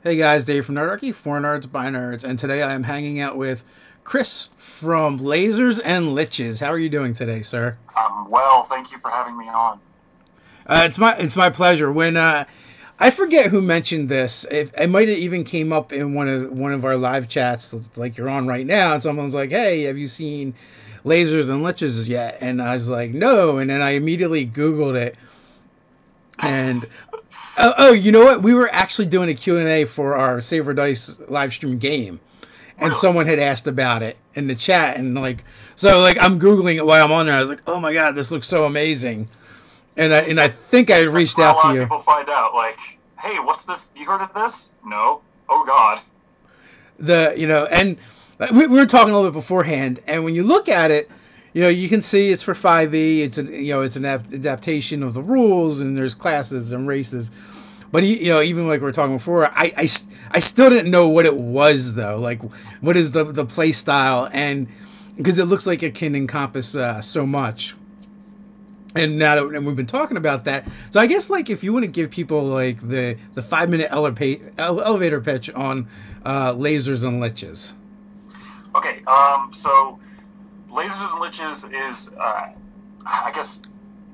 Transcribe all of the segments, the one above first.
Hey guys, Dave from Nerdarchy, for nerds by nerds, and today I am hanging out with Chris from Lasers and Liches. How are you doing today, sir? Well, thank you for having me on. It's my pleasure. When I forget who mentioned this, it might have even came up in one of our live chats, like you're on right now, and someone's like, "Hey, have you seen Lasers and Liches yet?" And I was like, "No," and then I immediately Googled it, and oh, you know what? We were actually doing a Q&A for our Saver Dice live stream game, and Really? someone had asked about it in the chat, and like I'm googling it while I'm on there. I was like, oh my god, this looks so amazing, and I think I That's reached where a out to lot of you. people find out. Like, hey, what's this? You heard of this? No. Oh God. And we were talking a little bit beforehand, and when you look at it, you can see it's for 5e. It's an adaptation of the rules, and there's classes and races. But even like we were talking before, I still didn't know what it was though. Like, what is the play style? And because it looks like it can encompass so much. And and we've been talking about that, so I guess like if you want to give people like the 5 minute elevator pitch on lasers and liches. Okay. So Lasers and Liches is, I guess,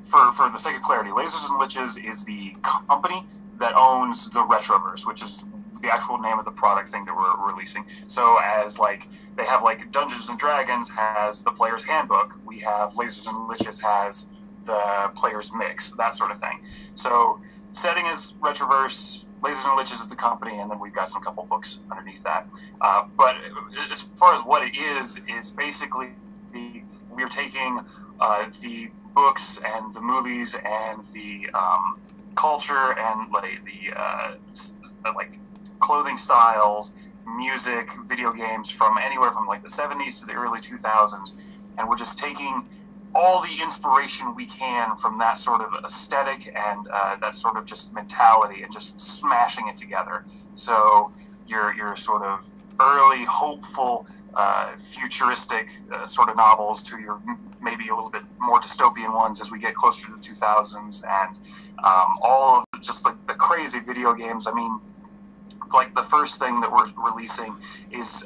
for the sake of clarity, Lasers and Liches is the company that owns the Retroverse, which is the actual name of the product thing that we're releasing. So as like they have like Dungeons and Dragons has the player's handbook, we have Lasers and Liches has the player's mix, that sort of thing. So setting is Retroverse, Lasers and Liches is the company, and then we've got some couple books underneath that. But as far as what it is basically we're taking the books and the movies and the culture and like like clothing styles, music, video games from anywhere from like the 70s to the early 2000s, and we're just taking all the inspiration we can from that sort of aesthetic and that sort of just mentality and just smashing it together. So your sort of early hopeful futuristic sort of novels to your maybe a little bit more dystopian ones as we get closer to the 2000s, and all of just like the crazy video games. I mean, like the first thing that we're releasing is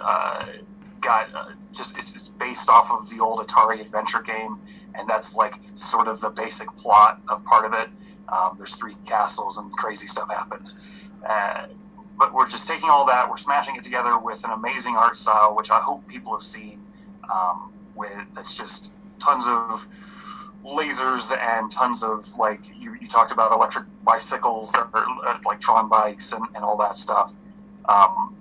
got just it's based off of the old Atari adventure game, and that's like sort of the basic plot of part of it. There's three castles and crazy stuff happens. But we're just taking all that, we're smashing it together with an amazing art style, which I hope people have seen. With it's just tons of lasers and tons of like you talked about electric bicycles or like Tron bikes and all that stuff.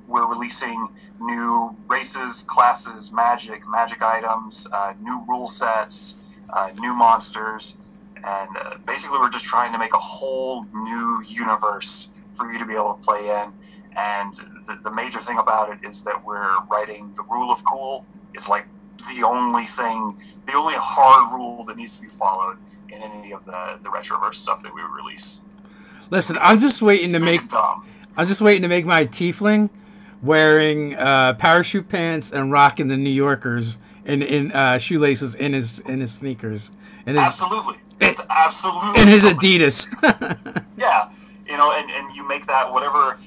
We're releasing new races, classes, magic items, new rule sets, new monsters, and basically we're just trying to make a whole new universe for you to be able to play in. And the major thing about it is that we're writing the rule of cool. It's like the only hard rule that needs to be followed in any of the Retroverse stuff that we release. Listen, It's big and dumb. I'm just waiting to make my tiefling wearing parachute pants and rocking the New Yorkers in shoelaces in his sneakers and his Absolutely. It's absolutely in his something. Adidas. Yeah, and you make that whatever.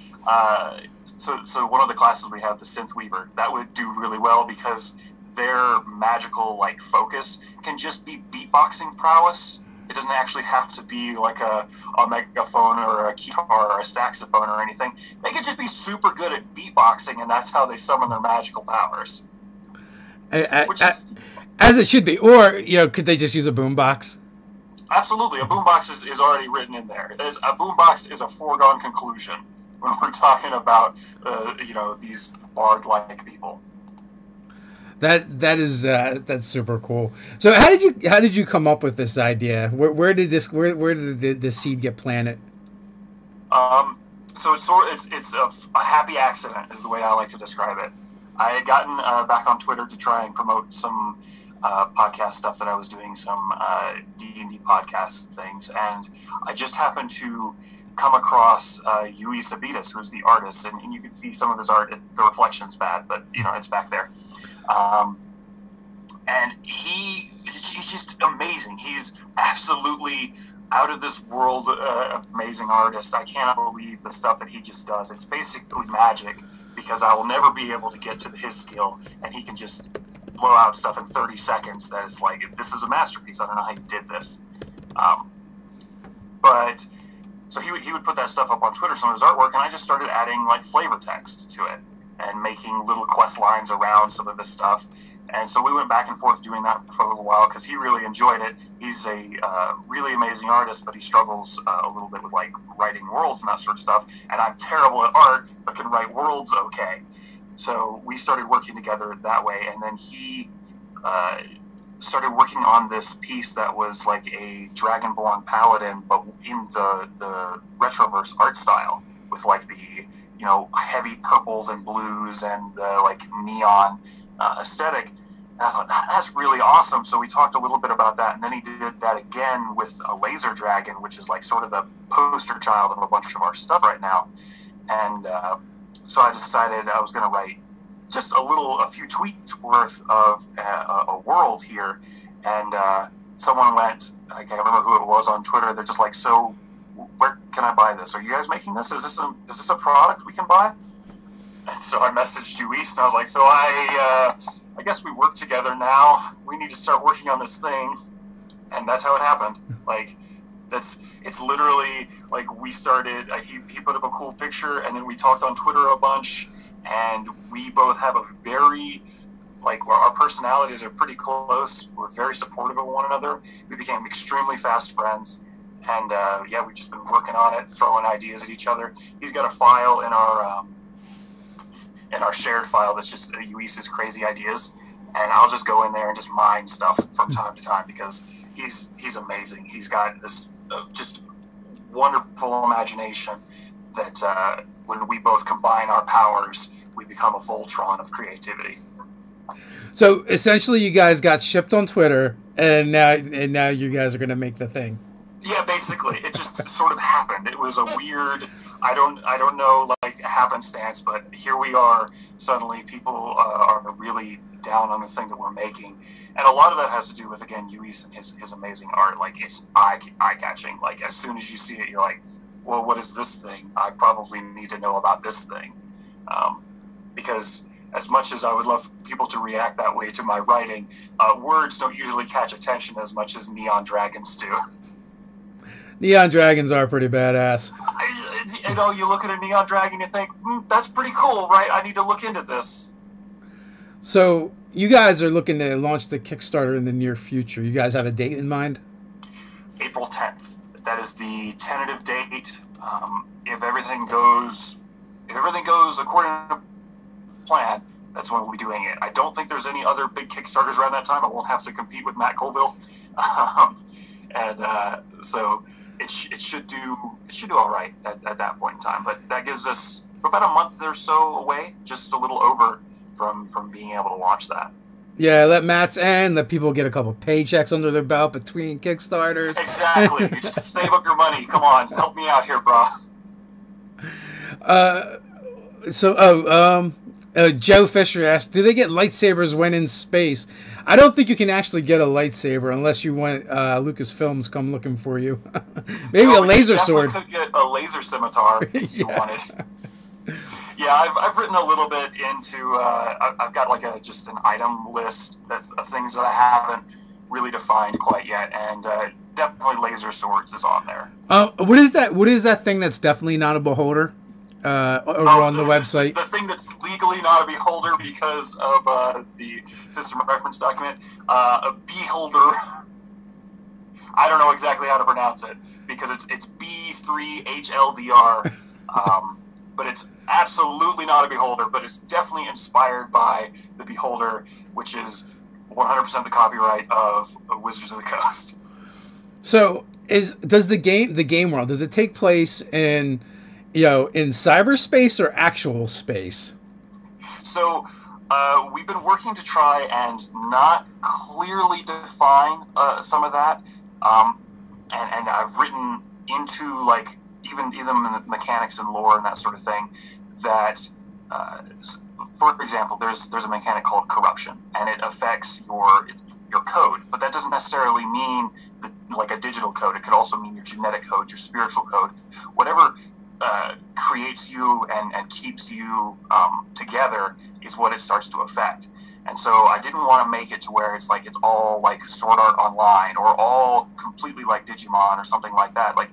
So one of the classes we have, the Synth Weaver, that would do really well because their magical like focus can just be beatboxing prowess. It doesn't actually have to be like a megaphone or a guitar or a saxophone or anything. They could just be super good at beatboxing, and that's how they summon their magical powers. Which is As it should be. Or could they just use a boombox? absolutely a boombox is already written in there. A boombox is a foregone conclusion when we're talking about these bard-like people. That's super cool. So how did you come up with this idea? Where did the seed get planted? Um, so it's a happy accident is the way I like to describe it. I had gotten back on Twitter to try and promote some podcast stuff that I was doing, some D&D podcast things, and I just happened to come across Yui Sabitas, who's the artist, and you can see some of his art. The reflection's bad, but it's back there. Um, and he's just amazing. He's absolutely out of this world amazing artist. I cannot believe the stuff that he just does. It's basically magic because I will never be able to get to his skill, and he can just blow out stuff in 30 seconds that is like, this is a masterpiece. I don't know how you did this. But so he would put that stuff up on Twitter, some of his artwork, and I just started adding like flavor text to it and making little quest lines around some of this stuff. And so we went back and forth doing that for a little while because he really enjoyed it. He's a really amazing artist, but he struggles a little bit with like writing worlds and that sort of stuff. And I'm terrible at art, but can write worlds okay. So we started working together that way. And then he started working on this piece that was like a Dragonborn paladin, but in the Retroverse art style with like the, you know, heavy purples and blues and the like neon aesthetic. And I thought, that's really awesome. So we talked a little bit about that, and then he did that again with a laser dragon, which is like sort of the poster child of a bunch of our stuff right now. And so I decided I was going to write just a few tweets worth of a world here. And someone went, I can't remember who it was on Twitter. They're just like, so where can I buy this? Are you guys making this? Is this a product we can buy? And so I messaged you East, and I was like, so I guess we work together now. We need to start working on this thing. And that's how it happened. Like, it's literally like we started, he put up a cool picture, and then we talked on Twitter a bunch, and we both have a very, like, our personalities are pretty close. We're very supportive of one another. We became extremely fast friends. And yeah, we've just been working on it, throwing ideas at each other. He's got a file in our shared file that's just Luis's crazy ideas, and I'll just go in there and just mine stuff from time to time because he's amazing. He's got this just wonderful imagination that when we both combine our powers, we become a Voltron of creativity. So essentially, you guys got shipped on Twitter, and now you guys are going to make the thing. Yeah, basically, it just sort of happened. It was a weird, I don't know, like happenstance, but here we are. Suddenly, people are really down on the thing that we're making, and a lot of that has to do with, again, Luis and his amazing art. Like, it's eye catching. Like, as soon as you see it, you're like, well, what is this thing? I probably need to know about this thing, because as much as I would love people to react that way to my writing, words don't usually catch attention as much as neon dragons do. Neon dragons are pretty badass. You know, you look at a neon dragon, you think, that's pretty cool, right? I need to look into this. So you guys are looking to launch the Kickstarter in the near future. You guys have a date in mind? April 10th. That is the tentative date. If everything goes according to plan, that's when we'll be doing it. I don't think there's any other big Kickstarters around that time. I won't have to compete with Matt Colville, so it should do all right at that point in time. But that gives us about a month or so away, just a little over from being able to launch that. Yeah, let Matt's end. Let people get a couple paychecks under their belt between Kickstarters. Exactly. You just save up your money. Come on, help me out here, bro. Joe Fisher asked, do they get lightsabers when in space? I don't think you can actually get a lightsaber unless you want Lucasfilms come looking for you. Maybe a laser sword. You could get a laser scimitar if you wanted. Yeah, I've written a little bit into. I've got like just an item list of things that I haven't really defined quite yet, and definitely laser swords is on there. What is that? What is that thing that's definitely not a beholder? Over on the website. The thing that's legally not a beholder because of the system reference document. A beholder. I don't know exactly how to pronounce it because it's B3HLDR. But it's absolutely not a beholder, but it's definitely inspired by the beholder, which is 100% the copyright of Wizards of the Coast. So does the game world, does it take place in cyberspace or actual space? So we've been working to try and not clearly define some of that, and I've written into like even the mechanics and lore and that sort of thing. That, for example, there's a mechanic called corruption, and it affects your code, but that doesn't necessarily mean like a digital code. It could also mean your genetic code, your spiritual code, whatever creates you and keeps you together is what it starts to affect. And so I didn't want to make it to where it's like it's all like Sword Art Online or all completely like Digimon or something like that. Like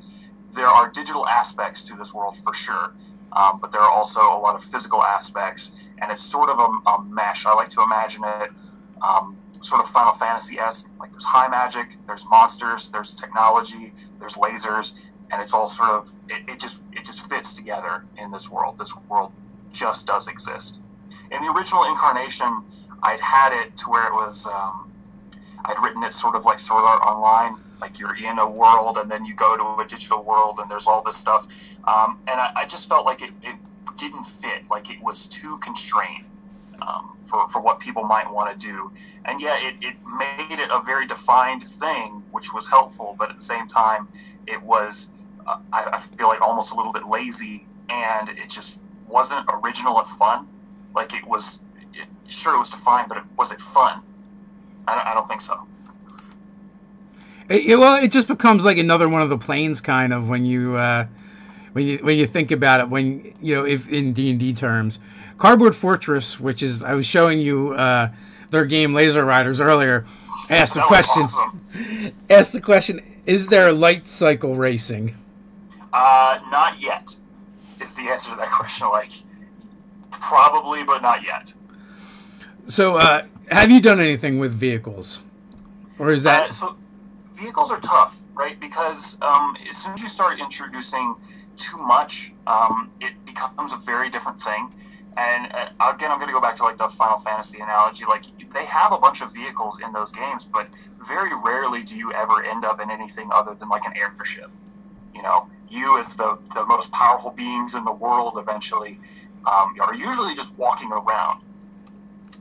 there are digital aspects to this world for sure, but there are also a lot of physical aspects, and it's sort of a mesh. I like to imagine it sort of Final Fantasy-esque. Like there's high magic, there's monsters, there's technology, there's lasers, and it's all sort of it just fits together in this world. This world just does exist. In the original incarnation, I'd had it to where it was I'd written it sort of like Sword Art Online, like you're in a world and then you go to a digital world and there's all this stuff, and I just felt like it didn't fit, like it was too constrained for what people might want to do. And yeah, it made it a very defined thing, which was helpful, but at the same time, it was, I feel like, almost a little bit lazy, and it just wasn't original and fun. Like it was, sure it was defined, but was it fun? I don't think so. Well, it just becomes like another one of the planes, kind of, when you think about it. When if in D&D terms, Cardboard Fortress, which is, I was showing you their game Laser Riders earlier, asked the question. Awesome. Asked the question: is there light cycle racing? Not yet. Is the answer to that question. Like, probably, but not yet. So, have you done anything with vehicles, or is that? So, vehicles are tough, right? Because as soon as you start introducing too much, it becomes a very different thing. And again, I'm going to go back to like the Final Fantasy analogy. Like they have a bunch of vehicles in those games, but very rarely do you ever end up in anything other than like an airship. You as the most powerful beings in the world eventually are usually just walking around.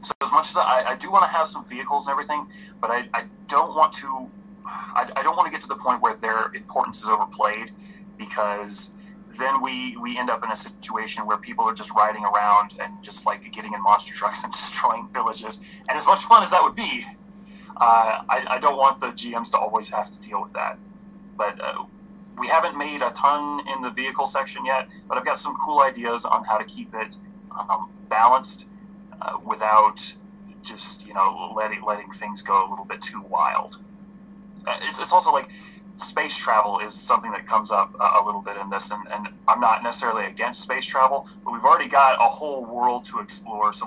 So as much as I do want to have some vehicles and everything, but I don't want to. I don't want to get to the point where their importance is overplayed, because then we end up in a situation where people are just riding around and just like getting in monster trucks and destroying villages. And as much fun as that would be, I don't want the GMs to always have to deal with that. But we haven't made a ton in the vehicle section yet, but I've got some cool ideas on how to keep it balanced without just letting things go a little bit too wild. It's also like space travel is something that comes up a little bit in this, and I'm not necessarily against space travel, but we've already got a whole world to explore. So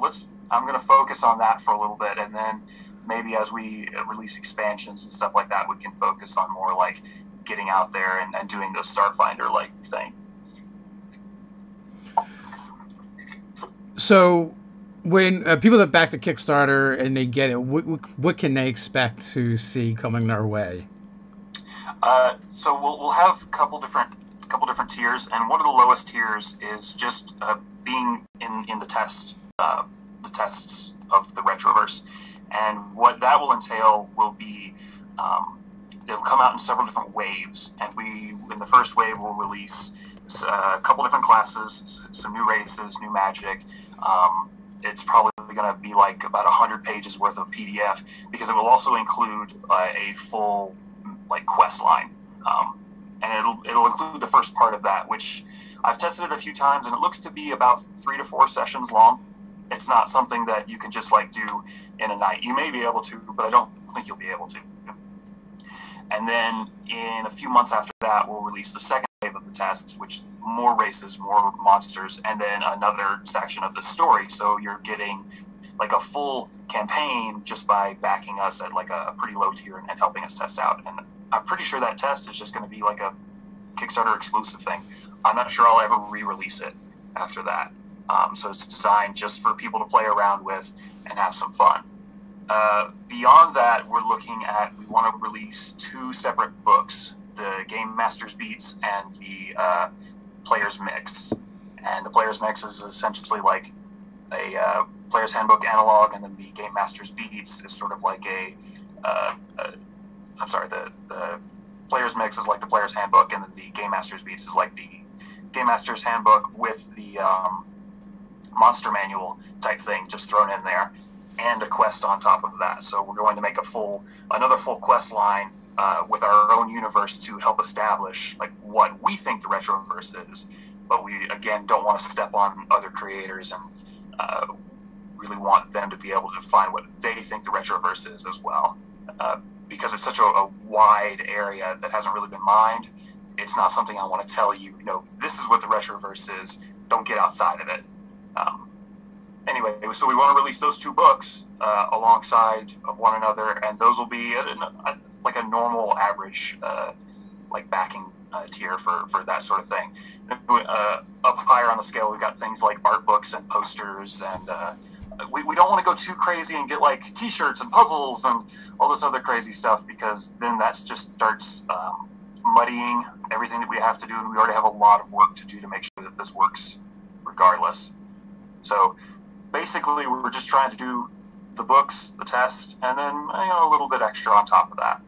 I'm going to focus on that for a little bit, and then maybe as we release expansions and stuff like that, we can focus on more like getting out there and doing the Starfinder-like thing. So when people that back the Kickstarter and they get it, what can they expect to see coming their way? So we'll have a couple different tiers, and one of the lowest tiers is just being in the tests of the Retroverse, and what that will entail will be it'll come out in several different waves, and in the first wave we'll release a couple different classes, some new races, new magic. It's probably going to be like about 100 pages worth of PDF, because it will also include a full like quest line, and it'll include the first part of that, which I've tested it a few times, and it looks to be about 3 to 4 sessions long. It's not something that you can just like do in a night. You may be able to, but I don't think you'll be able to. And then in a few months after that, we'll release the second wave of the tests, which more races, more monsters, and then another section of the story. So you're getting like a full campaign just by backing us at like a pretty low tier and helping us test out. And I'm pretty sure that test is just going to be like a Kickstarter exclusive thing. I'm not sure I'll ever re-release it after that. So it's designed just for people to play around with and have some fun. Beyond that, we want to release 2 separate books, the Game Master's Beats and the Player's Mix. And the Player's Mix is essentially like a Player's Handbook analog, and then the Game Master's Beats is sort of like the Player's Mix is like the Player's Handbook, and then the Game Master's Beats is like the Game Master's Handbook with the monster manual type thing just thrown in there, and a quest on top of that. So we're going to make another full quest line with our own universe to help establish like what we think the Retroverse is. But we again don't want to step on other creators and really want them to be able to define what they think the Retroverse is as well. Because it's such a wide area that hasn't really been mined, it's not something I want to tell you, this is what the Retroverse is. Don't get outside of it. Anyway, so we want to release those 2 books alongside of one another, and those will be like a normal average like backing tier for that sort of thing. Up higher on the scale, we've got things like art books and posters, and we don't want to go too crazy and get like T-shirts and puzzles and all this other crazy stuff, because then that just starts muddying everything that we have to do, and we already have a lot of work to do to make sure that this works regardless. So basically, we're just trying to do the books, the test, and then a little bit extra on top of that.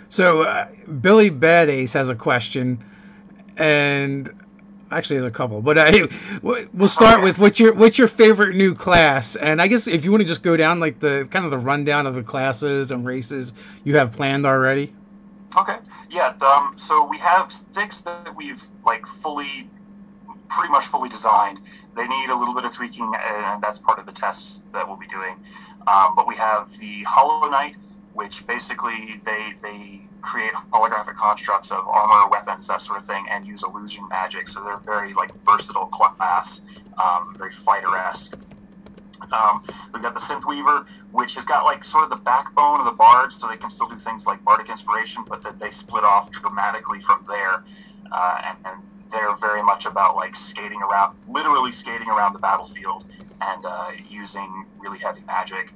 So Billy Badace has a question, and actually there's a couple, but we'll start with what's your favorite new class? And I guess if you want to just go down like the kind of the rundown of the classes and races you have planned already. Okay, yeah. So we have 6 that we've like pretty much fully designed. They need a little bit of tweaking, and that's part of the tests that we'll be doing. But we have the Hollow Knight, which basically they create holographic constructs of armor, weapons, that sort of thing, and use illusion magic. So they're very like versatile class, very fighter-esque. We've got the Synth Weaver, which has got like sort of the backbone of the bards, so they can still do things like bardic inspiration, but that they split off dramatically from there, and they're very much about like literally skating around the battlefield and using really heavy magic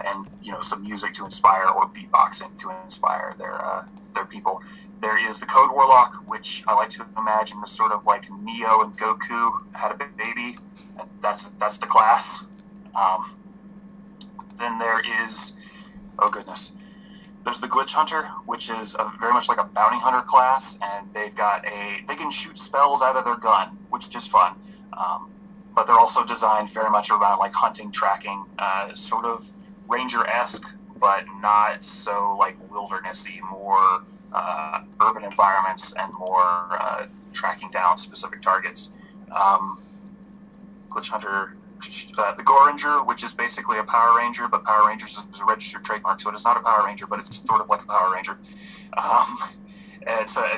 and some music to inspire, or beatboxing to inspire their people. There is the Code Warlock, which I like to imagine is sort of like Neo and Goku had a baby. And that's the class. Then there is, there's the Glitch Hunter, which is very much like a bounty hunter class, and they can shoot spells out of their gun, which is fun. But they're also designed very much around like hunting, tracking, sort of ranger-esque, but not so like wildernessy, more urban environments and more tracking down specific targets. Glitch Hunter, the Gore Ranger, which is basically a Power Ranger, but Power Rangers is a registered trademark, so it is not a Power Ranger, but it's sort of like a Power Ranger.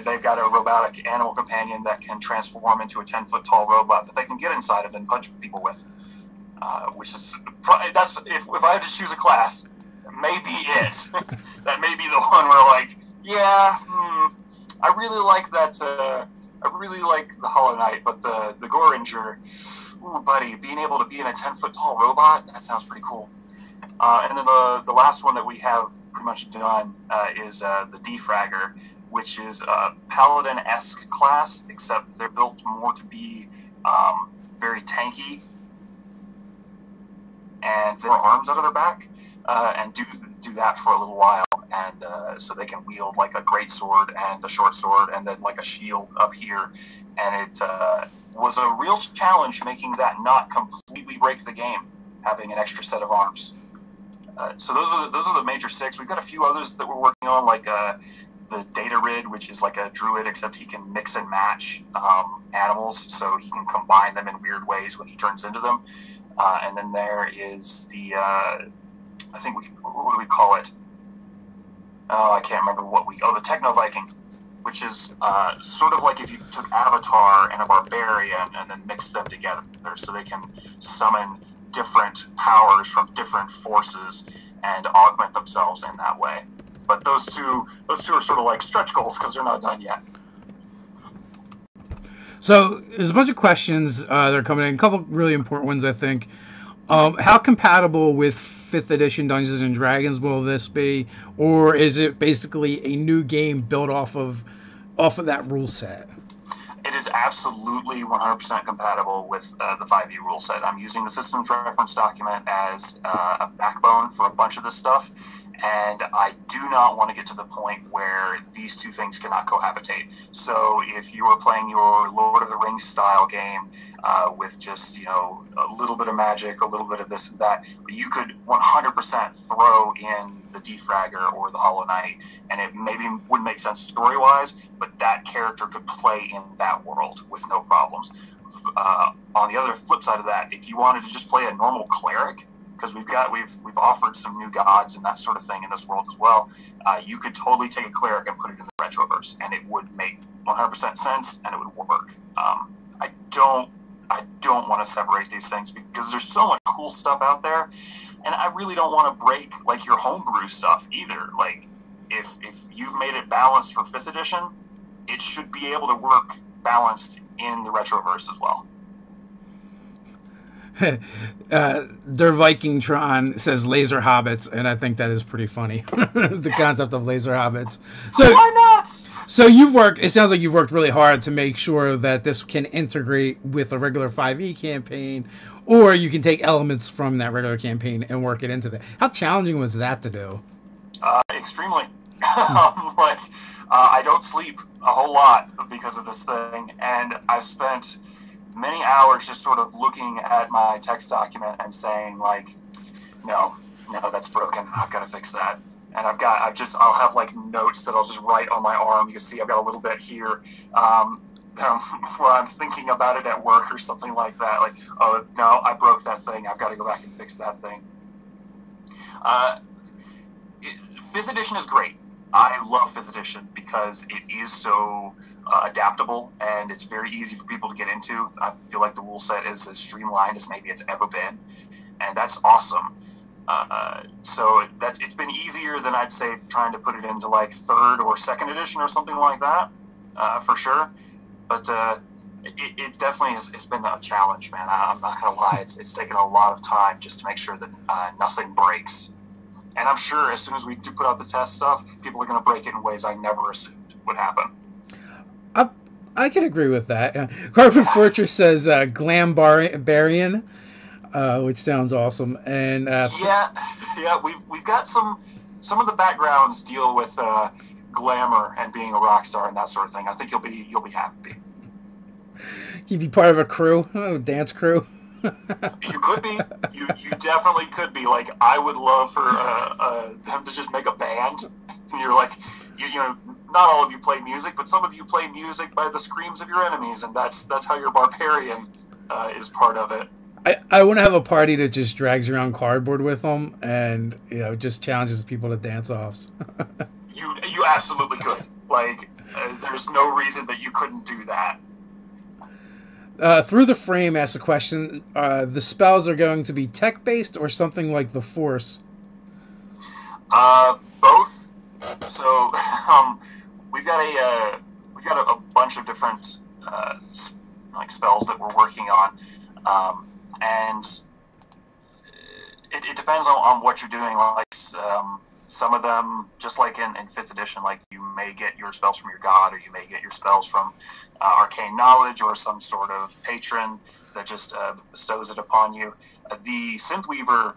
They've got a robotic animal companion that can transform into a 10-foot tall robot that they can get inside of and punch people with. Which is if I had to choose a class, maybe it. That may be the one where like, I really like that. I really like the Hollow Knight, but the Gore Ranger, ooh, buddy, being able to be in a 10-foot tall robot, that sounds pretty cool. And then the last one that we have pretty much done is the Defragger, which is a Paladin-esque class, except they're built more to be very tanky, and their arms out of their back, and do that for a little while, and so they can wield like a great sword and a short sword, and then like a shield up here, and it was a real challenge making that not completely break the game, having an extra set of arms. So those are the major 6. We've got a few others that we're working on, like the Adhered, which is like a druid, except he can mix and match animals, so he can combine them in weird ways when he turns into them. And then there is the, what do we call it? Oh, I can't remember the Techno Viking, which is sort of like if you took Avatar and a Barbarian and then mixed them together, so they can summon different powers from different forces and augment themselves in that way. But those two are sort of like stretch goals because they're not done yet. So there's a bunch of questions that are coming in. A couple really important ones, I think. How compatible with 5th edition Dungeons and Dragons will this be, or is it basically a new game built off of that rule set? It is absolutely 100% compatible with the 5e rule set. I'm using the systems reference document as a backbone for a bunch of this stuff, And I do not want to get to the point where these two things cannot cohabitate. So if you are playing your Lord of the Rings style game with just, a little bit of magic, a little bit of this and that, you could 100% throw in the Defragger or the Hollow Knight, and it maybe wouldn't make sense story-wise, but that character could play in that world with no problems. On the other flip side of that, if you wanted to just play a normal cleric, because we've offered some new gods and that sort of thing in this world as well, you could totally take a cleric and put it in the Retroverse, and it would make 100% sense, and it would work. I don't want to separate these things because there's so much cool stuff out there, and I really don't want to break like your homebrew stuff either. Like if you've made it balanced for 5th edition, it should be able to work balanced in the Retroverse as well. Der Vikingtron says laser hobbits, and I think that is pretty funny. The concept of laser hobbits. So why not? So it sounds like you've worked really hard to make sure that this can integrate with a regular 5e campaign, or you can take elements from that regular campaign and work it into that. How challenging was that to do? Extremely. I don't sleep a whole lot because of this thing, and I've spent many hours just sort of looking at my text document and saying, like, no, that's broken. I've got to fix that. And I'll have like notes that I'll just write on my arm. You can see I've got a little bit here where I'm thinking about it at work or something like that. Like, oh, no, I broke that thing. I've got to go back and fix that thing. 5th edition is great. I love 5th edition because it is so adaptable, and it's very easy for people to get into. I feel like the rule set is as streamlined as maybe it's ever been, and that's awesome. So it's been easier than I'd say trying to put it into like 3rd or 2nd edition or something like that, for sure. But it definitely has been a challenge, man. I'm not gonna lie, it's taken a lot of time just to make sure that nothing breaks. And I'm sure as soon as we do put out the test stuff, people are going to break it in ways I never assumed would happen. I can agree with that. Carbon Fortress says Glambarian, which sounds awesome. And yeah, we've got some of the backgrounds deal with glamour and being a rock star and that sort of thing. I think you'll be happy. You'd be part of a crew, a dance crew. You could be. You definitely could be. Like, I would love for them to just make a band. And you're like, not all of you play music, but some of you play music by the screams of your enemies, and that's how your barbarian is part of it. I want to have a party that just drags around cardboard with them, and just challenges people to dance offs. You absolutely could. Like, there's no reason that you couldn't do that. Through the Frame asks a question, the spells are going to be tech-based or something like the Force? Both. So we've got a bunch of different like spells that we're working on, and it depends on what you're doing. Like some of them, just like in 5th edition, like you may get your spells from your god, or you may get your spells from arcane knowledge or some sort of patron that just bestows it upon you. The Synthweaver,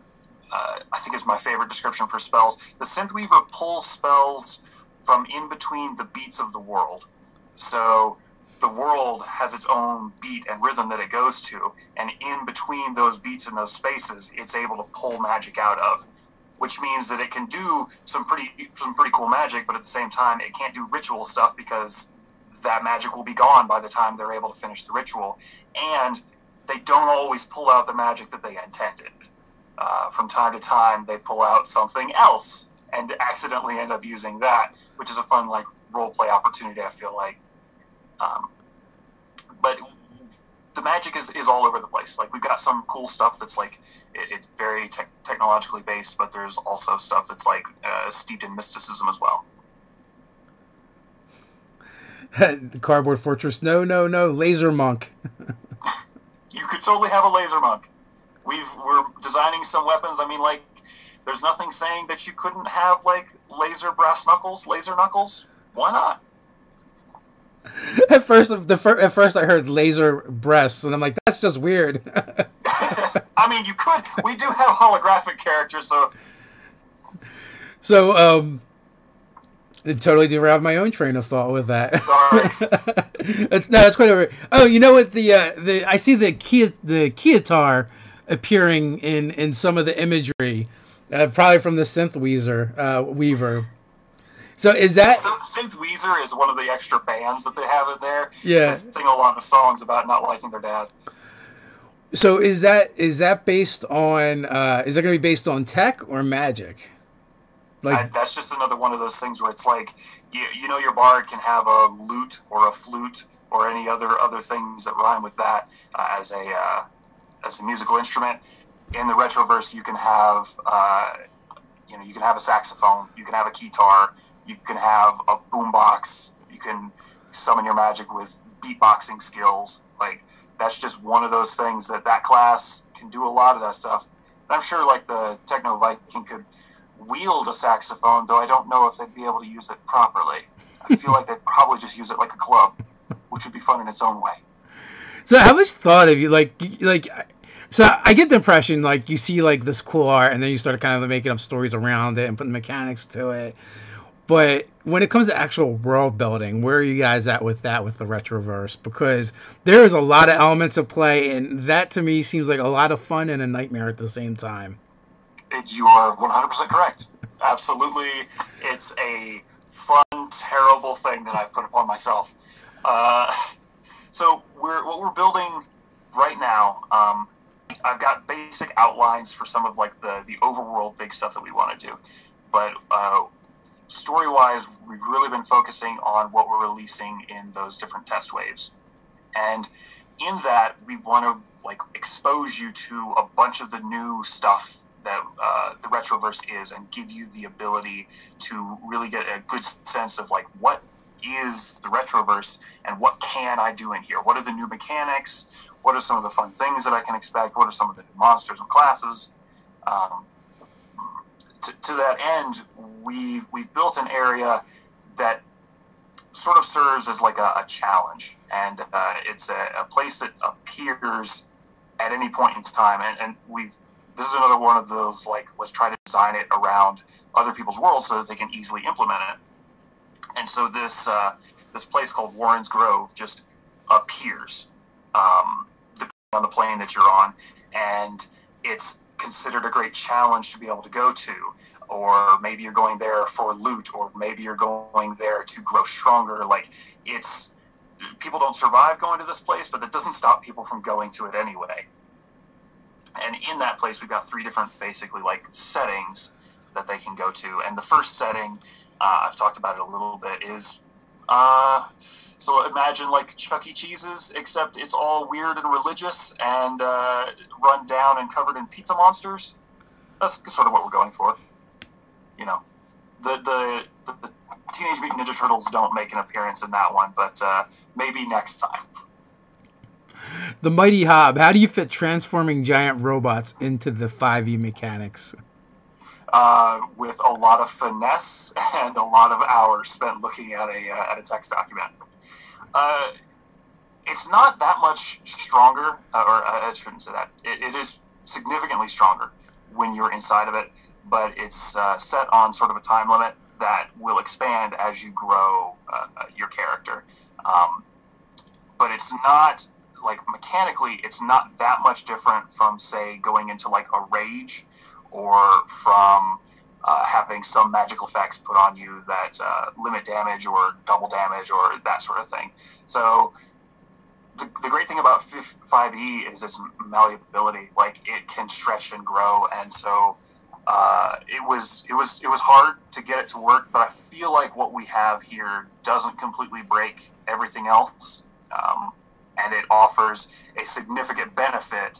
I think, is my favorite description for spells. The Synthweaver pulls spells from in between the beats of the world. So the world has its own beat and rhythm that it goes to, and in between those beats and those spaces, it's able to pull magic out of, which means that it can do some pretty cool magic, but at the same time, it can't do ritual stuff because that magic will be gone by the time they're able to finish the ritual. And they don't always pull out the magic that they intended. From time to time, they pull out something else and accidentally end up using that, which is a fun like role play opportunity, I feel like. But the magic is all over the place. Like, we've got some cool stuff that's like it's very technologically based, but there's also stuff that's like steeped in mysticism as well. The Cardboard Fortress, no, laser monk. You could totally have a laser monk. We're designing some weapons. I mean, like, there's nothing saying that you couldn't have like laser knuckles. Why not? At first I heard laser breasts, and I'm like, that's just weird. I mean, you could. We do have holographic characters, so. So, it totally derailed my own train of thought with that. Sorry. That's quite over. Oh, you know what? The I see the Keytar appearing in some of the imagery, probably from the Weaver. So is that? Synth Weezer is one of the extra bands that they have in there. Yeah. They sing a lot of songs about not liking their dad. So is that based on? Is that going to be based on tech or magic? Like That's just another one of those things where it's like, you know, your bard can have a lute or a flute or any other things that rhyme with that as a musical instrument. In the Retroverse, you can have you can have a saxophone, you can have a guitar, you can have a boombox, you can summon your magic with beatboxing skills. Like, that's just one of those things that class can do a lot of that stuff. And I'm sure like the Techno Viking could wield a saxophone, though I don't know if they'd be able to use it properly. I feel like they'd probably just use it like a club, which would be fun in its own way. So how much thought have you like? So I get the impression like you see like this cool art, and then you start kind of making up stories around it and putting mechanics to it. But when it comes to actual world building, where are you guys at with that with the Retroverse? Because there is a lot of elements of play, and that to me seems like a lot of fun and a nightmare at the same time. You are 100% correct. Absolutely, it's a fun, terrible thing that I've put upon myself. So what we're building right now. I've got basic outlines for some of like the overworld big stuff that we want to do, but story-wise, we've really been focusing on what we're releasing in those different test waves, and in that we want to like expose you to a bunch of the new stuff that the Retroverse is, and give you the ability to really get a good sense of like what is the Retroverse and what can I do in here. What are the new mechanics? What are some of the fun things that I can expect? What are some of the new monsters and classes? To that end, we've built an area that sort of serves as like a challenge, and it's a place that appears at any point in time, and this is another one of those, like, let's try to design it around other people's worlds so that they can easily implement it. And so this place called Warren's Grove just appears depending on the plane that you're on, and it's considered a great challenge to be able to go to. Or maybe you're going there for loot, or maybe you're going there to grow stronger. Like, people don't survive going to this place, but that doesn't stop people from going to it anyway. And in that place, we've got 3 different, basically, like, settings that they can go to. And the first setting, I've talked about it a little bit, is, so imagine, like, Chuck E. Cheese's, except it's all weird and religious and run down and covered in pizza monsters. That's sort of what we're going for. You know, the Teenage Mutant Ninja Turtles don't make an appearance in that one, but maybe next time. The Mighty Hob. How do you fit transforming giant robots into the 5e mechanics? With a lot of finesse and a lot of hours spent looking at a text document. It's not that much stronger, or I shouldn't say that. It is significantly stronger when you're inside of it, but it's set on sort of a time limit that will expand as you grow your character. But it's not, like, mechanically, it's not that much different from, say, going into, like, a rage, or from having some magical effects put on you that limit damage or double damage or that sort of thing. So the great thing about 5e is its malleability. Like, it can stretch and grow, and so it was hard to get it to work, but I feel like what we have here doesn't completely break everything else, and it offers a significant benefit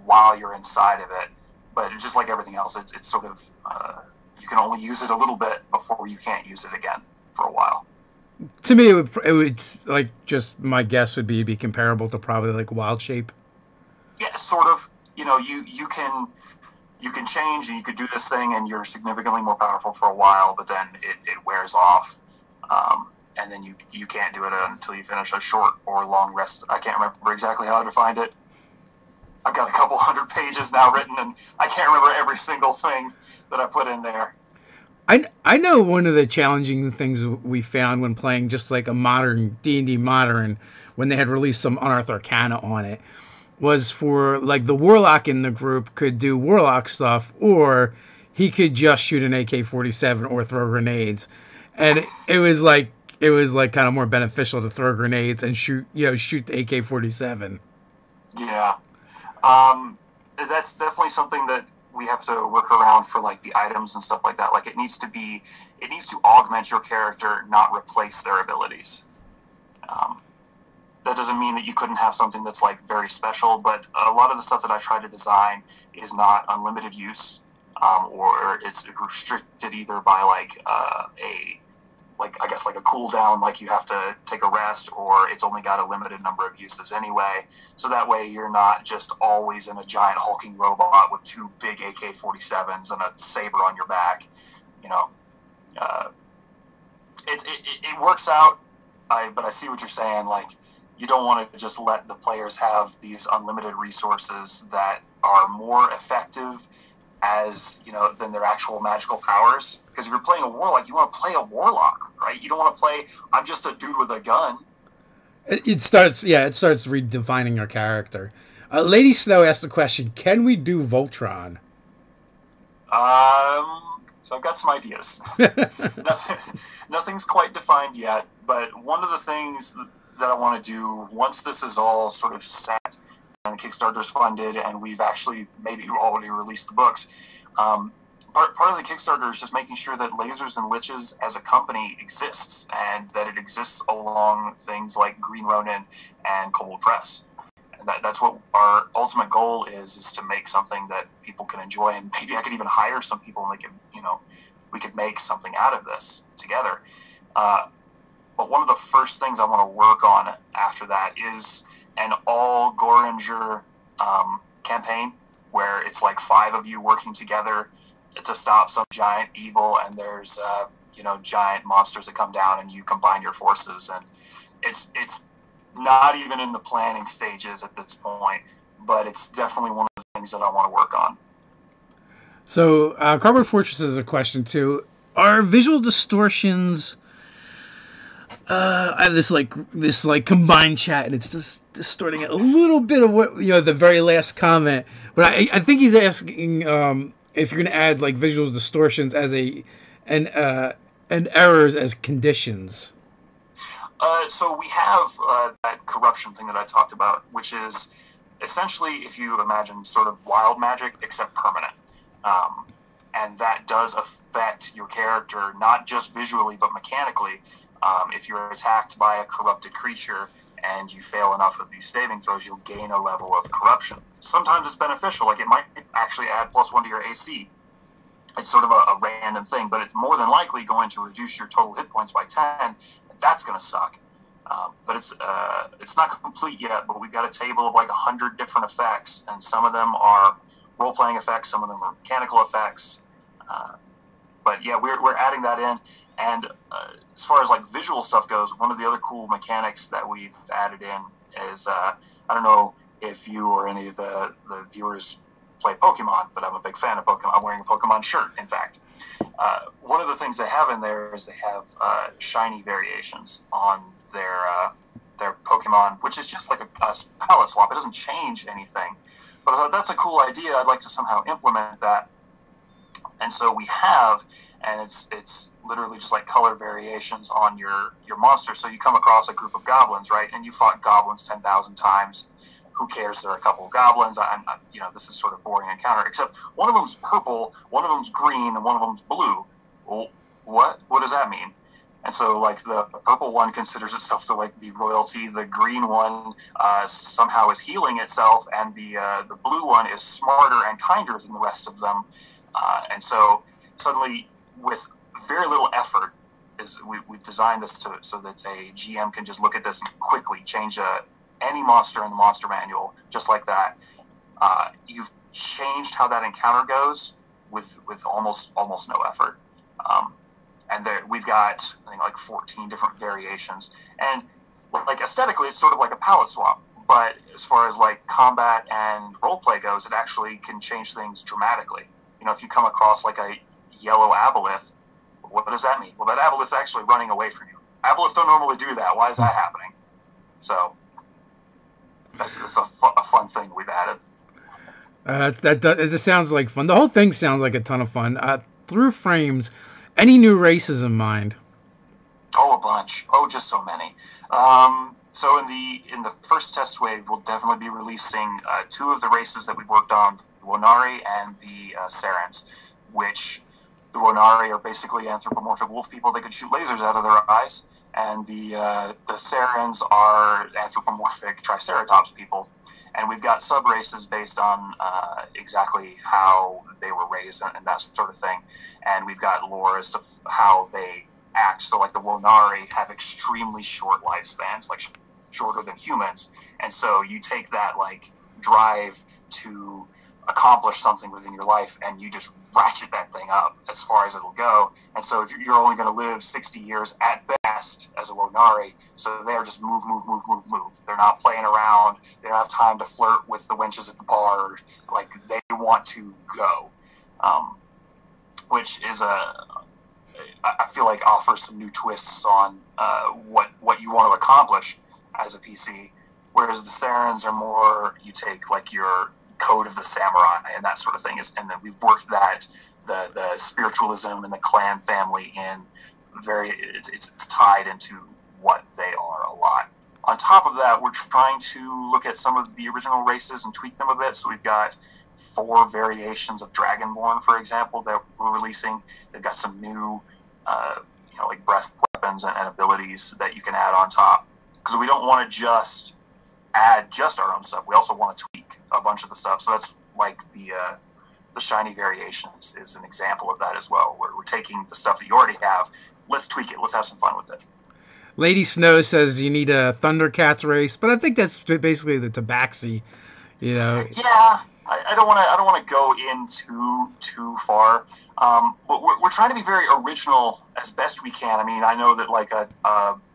while you're inside of it. But just like everything else, it's sort of you can only use it a little bit before you can't use it again for a while. To me, it would like, just my guess would be comparable to probably like Wild Shape. Yeah, sort of. You know, you can change, and you could do this thing, and you're significantly more powerful for a while, but then it wears off, and then you can't do it until you finish a short or long rest. I can't remember exactly how I defined it. I've got a couple hundred pages now written, and I can't remember every single thing that I put in there. I know one of the challenging things we found when playing just like a modern D&D modern, when they had released some Unearthed Arcana on it, was for like the Warlock in the group could do Warlock stuff, or he could just shoot an AK-47 or throw grenades, and it was like kind of more beneficial to throw grenades and shoot the AK-47. Yeah. That's definitely something that we have to work around for like the items and stuff like that. Like it needs to augment your character, not replace their abilities. That doesn't mean that you couldn't have something that's like very special, but a lot of the stuff that I try to design is not unlimited use, or it's restricted either by like I guess like a cooldown, like you have to take a rest, or it's only got a limited number of uses anyway. So that way you're not just always in a giant hulking robot with two big AK-47s and a saber on your back. You know, it works out. But I see what you're saying. Like, you don't want to just let the players have these unlimited resources that are more effective than their actual magical powers. Because if you're playing a warlock, you want to play a warlock, right? You don't want to play, I'm just a dude with a gun. It starts redefining your character. Lady Snow asked the question, can we do Voltron? So I've got some ideas. Nothing's quite defined yet, but one of the things that I want to do once this is all sort of set and the Kickstarter's funded and we've actually maybe already released the books, part of the Kickstarter is just making sure that Lasers and Liches as a company exists, and that it exists along things like Green Ronin and Kobold Press. And that's what our ultimate goal is to make something that people can enjoy, and maybe I could even hire some people and we could make something out of this together. But one of the first things I want to work on after that is an all Goringer campaign where it's like 5 of you working together to stop some giant evil, and there's giant monsters that come down, and you combine your forces, and it's not even in the planning stages at this point, but it's definitely one of the things that I want to work on. So, Cardboard Fortress is a question too. Are visual distortions? I have this combined chat, and it's just distorting a little bit of what the very last comment. But I think he's asking if you're going to add like visual distortions as and errors as conditions. So we have that corruption thing that I talked about, which is essentially, if you imagine sort of wild magic, except permanent. And that does affect your character, not just visually, but mechanically. If you're attacked by a corrupted creature and you fail enough of these saving throws, you'll gain a level of corruption. Sometimes it's beneficial, like it might actually add +1 to your AC. It's sort of a random thing, but it's more than likely going to reduce your total hit points by 10, and that's going to suck. But it's not complete yet, but we've got a table of like 100 different effects, and some of them are role-playing effects, some of them are mechanical effects. But yeah, we're adding that in. And as far as like visual stuff goes, one of the other cool mechanics that we've added in is, I don't know if you or any of the viewers play Pokemon, but I'm a big fan of Pokemon. I'm wearing a Pokemon shirt, in fact. One of the things they have in there is they have shiny variations on their Pokemon, which is just like a palette swap. It doesn't change anything. But I thought that's a cool idea. I'd like to somehow implement that. And so we have, and it's literally just like color variations on your monster. So you come across a group of goblins, right? And you fought goblins 10,000 times. Who cares? There are a couple of goblins. This is sort of boring encounter. Except one of them's purple, one of them's green, and one of them's blue. Well, what does that mean? And so, like, the purple one considers itself to like be royalty. The green one somehow is healing itself, and the blue one is smarter and kinder than the rest of them. And so, suddenly, with very little effort, we've designed this so that a GM can just look at this and quickly change any monster in the monster manual, just like that. You've changed how that encounter goes with almost no effort. And we've got, I think, like 14 different variations. And like aesthetically, it's sort of like a palette swap. But as far as like combat and roleplay goes, it actually can change things dramatically. If you come across like a yellow aboleth, What does that mean? Well, that aboleth's actually running away from you. Aboleths don't normally do that. Why is that happening? So that's a fun thing we've added. It just sounds like fun. The whole thing sounds like a ton of fun. Through frames, any new races in mind? Oh, a bunch. Oh, just so many. So in the first test wave, we'll definitely be releasing 2 of the races that we've worked on, the Wonari and the Sarans, which the Wonari are basically anthropomorphic wolf people that can shoot lasers out of their eyes, and the Sarans are anthropomorphic Triceratops people. And we've got sub-races based on exactly how they were raised and that sort of thing. And we've got lore as to how they act. So, like, the Wonari have extremely short lifespans, like shorter than humans. And so you take that, like, drive to accomplish something within your life and you just ratchet that thing up as far as it'll go. And so if you're only going to live 60 years at best as a Wonari, so they're just move. They're not playing around. They don't have time to flirt with the wenches at the bar. Like, they want to go, which is I feel like offers some new twists on what you want to accomplish as a PC. Whereas the Sarans are more, you take like your code of the samurai and that sort of thing, and then we've worked that the spiritualism and the clan family in it's tied into what they are a lot. On top of that, we're trying to look at some of the original races and tweak them a bit. So we've got 4 variations of Dragonborn, for example, that we're releasing. They've got some new like breath weapons and abilities that you can add on top, because we don't want to just add just our own stuff. We also want to tweak a bunch of the stuff. So that's like the shiny variations is an example of that as well, where we're taking the stuff that you already have, let's tweak it, let's have some fun with it. Lady Snow says you need a Thundercats race, but I think that's basically the Tabaxi, Yeah, I don't want to go in too far. But we're trying to be very original as best we can. I mean, I know that like a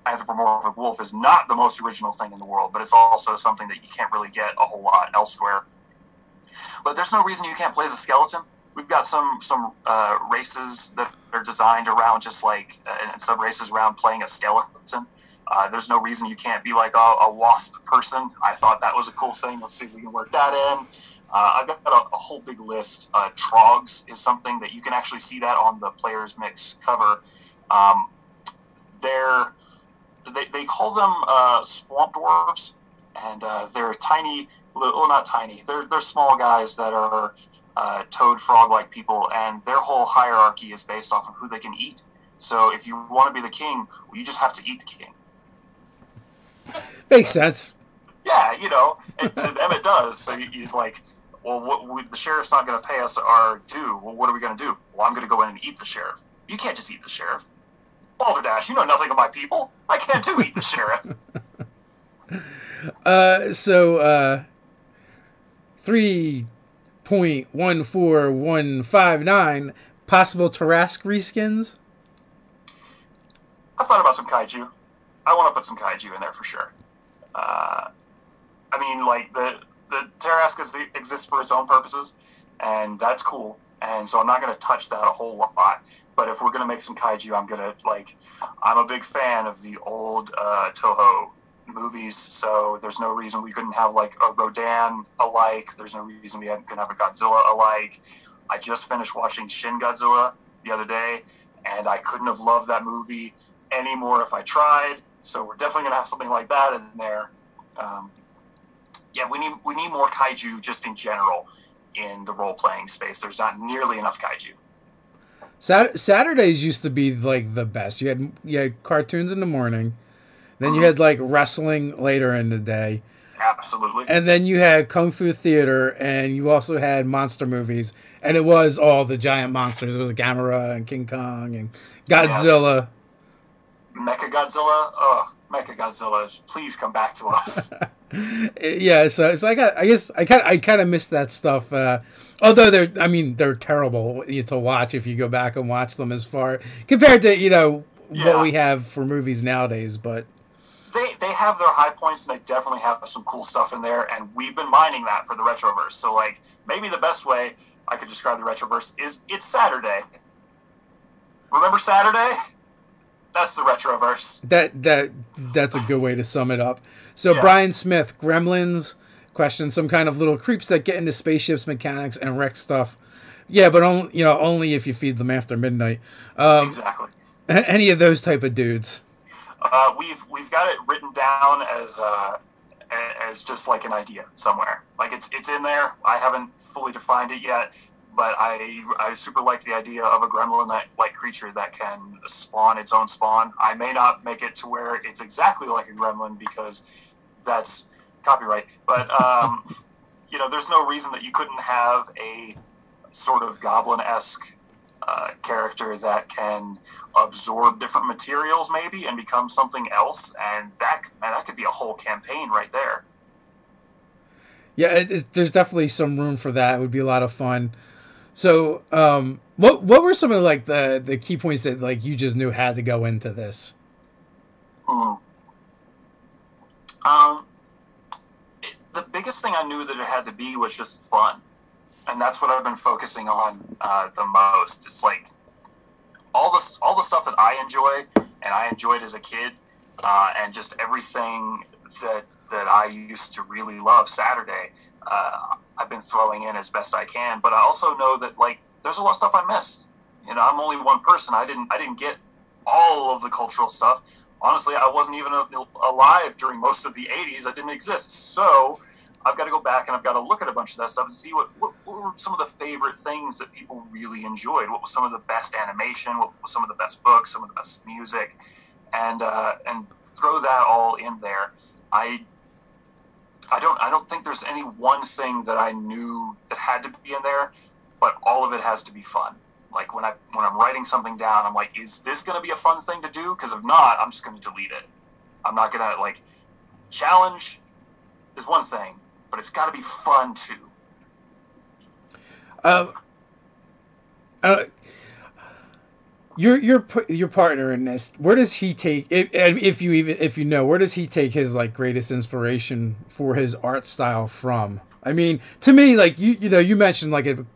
anthropomorphic wolf is not the most original thing in the world, but it's also something that you can't really get a whole lot elsewhere. But there's no reason you can't play as a skeleton. We've got some races that are designed around just like and sub races around playing a skeleton. There's no reason you can't be like a wasp person. I thought that was a cool thing. Let's see if we can work that in. I've got a whole big list. Trogs is something that you can actually see that on the Player's Mix cover. They call them swamp dwarves, and they're tiny. Well, not tiny. They're small guys that are toad frog-like people, and their whole hierarchy is based off of who they can eat. So if you want to be the king, well, you just have to eat the king. Makes sense. Yeah, and to them it does. So you're like, well, the sheriff's not going to pay us our due. Well, what are we going to do? Well, I'm going to go in and eat the sheriff. You can't just eat the sheriff. Balderdash, you know nothing of my people. I can't eat the sheriff. 3.14159 possible Tarrasque reskins. I've thought about some kaiju. I want to put some kaiju in there for sure. I mean, like, the Tarrasque exists for its own purposes, and that's cool. And so I'm not going to touch that a whole lot. But if we're going to make some kaiju, I'm a big fan of the old Toho movies, so there's no reason we couldn't have like a Rodan alike. There's no reason we couldn't have a Godzilla alike. I just finished watching Shin Godzilla the other day, and I couldn't have loved that movie any more if I tried. So we're definitely going to have something like that in there. We need more kaiju just in general in the role-playing space. There's not nearly enough kaiju. Saturdays used to be like the best. You had cartoons in the morning, then you had like wrestling later in the day. Absolutely. And then you had Kung Fu theater, and you also had monster movies, and it was all the giant monsters. It was Gamera and King Kong and Godzilla. Yes. Mechagodzilla. Mechagodzilla, please come back to us. Yeah, so it's like I kind of miss that stuff. Although they're terrible to watch if you go back and watch them as far compared to what we have for movies nowadays. But they have their high points, and they definitely have some cool stuff in there. And we've been mining that for the Retroverse. So maybe the best way I could describe the Retroverse is it's Saturday. Remember Saturday? That's the Retroverse. That's a good way to sum it up. So Yeah. Brian Smith, Gremlins, question some kind of little creeps that get into spaceships mechanics and wreck stuff. Yeah, but only if you feed them after midnight. Exactly. Any of those type of dudes. We've got it written down as just like an idea somewhere. Like it's in there. I haven't fully defined it yet, but I super like the idea of a gremlin-like creature that can spawn its own spawn. I may not make it to where it's exactly like a gremlin because that's copyright, but there's no reason that you couldn't have a sort of goblin-esque character that can absorb different materials maybe and become something else, and that could be a whole campaign right there. Yeah, there's definitely some room for that. It would be a lot of fun. So, what were some of like the key points that like you just knew had to go into this? The biggest thing I knew that it had to be was just fun, and that's what I've been focusing on the most. It's like all the stuff that I enjoy and I enjoyed as a kid, and just everything that I used to really love. Saturday, I've been throwing in as best I can, but I also know that like there's a lot of stuff I missed. I'm only one person. I didn't get all of the cultural stuff. Honestly, I wasn't even alive during most of the 80s. I didn't exist. So I've got to go back and I've got to look at a bunch of that stuff and see what were some of the favorite things that people really enjoyed. What was some of the best animation? What was some of the best books? Some of the best music? And throw that all in there. I don't think there's any one thing that I knew that had to be in there, but all of it has to be fun. Like when I'm writing something down, I'm like, is this going to be a fun thing to do? Because if not, I'm just going to delete it. I'm not going to like challenge is one thing, but it's got to be fun too. Your partner in this, where does he take if you know, where does he take his like greatest inspiration for his art style from? I mean, to me, like you mentioned like a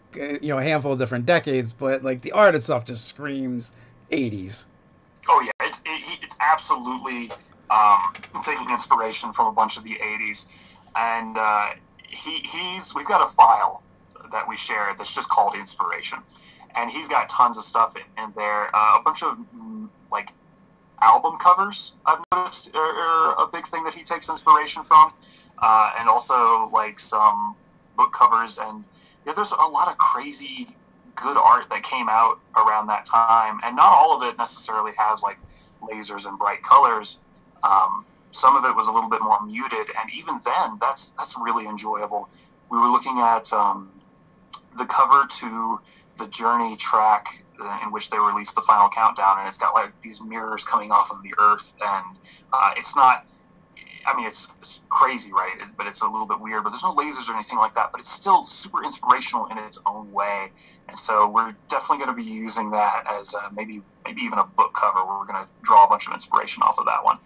handful of different decades, but like the art itself just screams 80s. Oh yeah, it's absolutely taking inspiration from a bunch of the 80s, and we've got a file that we share that's just called inspiration, and he's got tons of stuff in there, a bunch of like album covers I've noticed are a big thing that he takes inspiration from, and also like some book covers, and there's a lot of crazy good art that came out around that time, and not all of it necessarily has like lasers and bright colors. Some of it was a little bit more muted, and even then, that's really enjoyable. We were looking at the cover to the Journey track in which they released the final countdown, and it's got like these mirrors coming off of the Earth, and it's not. I mean, it's crazy, right? But it's a little bit weird. But there's no lasers or anything like that. But it's still super inspirational in its own way. And so we're definitely going to be using that as maybe even a book cover where we're going to draw a bunch of inspiration off of that one.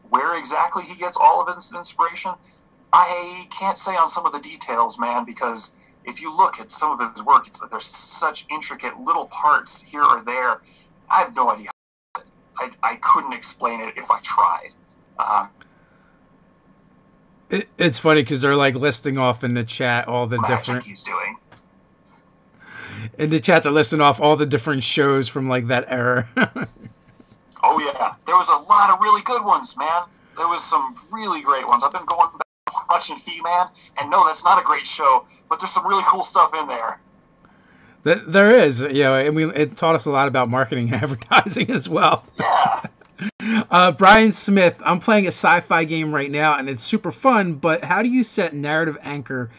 Where exactly he gets all of his inspiration, I can't say on some of the details, man, because if you look at some of his work, there's such intricate little parts here or there. I have no idea. I couldn't explain it if I tried. It's funny because they're like listing off in the chat all the different he's doing. In the chat, they're listing off all the different shows from like that era. Oh yeah, there was a lot of really good ones, man. There was some really great ones. I've been going back watching He-Man, and no, that's not a great show, but there's some really cool stuff in there. There is, and it taught us a lot about marketing and advertising as well. Yeah. Brian Smith, I'm playing a sci-fi game right now, and it's super fun, but how do you set narrative anchor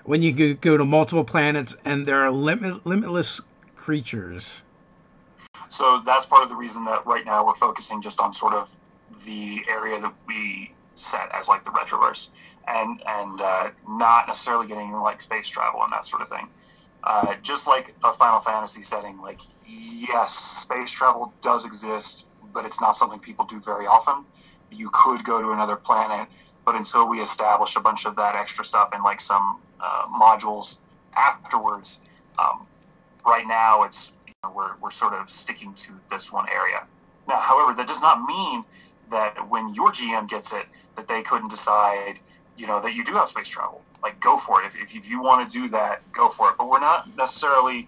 when you go to multiple planets and there are limitless creatures? So that's part of the reason that right now we're focusing just on sort of the area that we set as like the Retroverse, and not necessarily getting like space travel and that sort of thing. Just like a Final Fantasy setting, like yes, space travel does exist, but it's not something people do very often. You could go to another planet, but until we establish a bunch of that extra stuff in like some modules afterwards, right now it's we're sort of sticking to this one area. Now, however, that does not mean that when your GM gets it, that they couldn't decide, that you do have space travel. Like, go for it. If you want to do that, go for it. But we're not necessarily.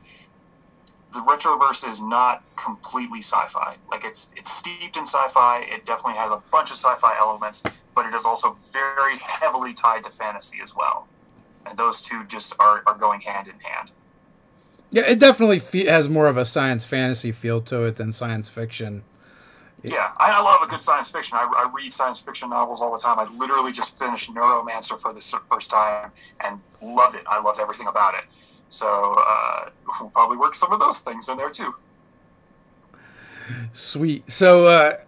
The Retroverse is not completely sci-fi. Like, it's steeped in sci-fi. It definitely has a bunch of sci-fi elements, but it is also very heavily tied to fantasy as well. And those two just are going hand in hand. Yeah, it definitely has more of a science fantasy feel to it than science fiction. Yeah, I love a good science fiction. I read science fiction novels all the time. I literally just finished Neuromancer for the first time and loved it. I loved everything about it. So we'll probably work some of those things in there too. Sweet. So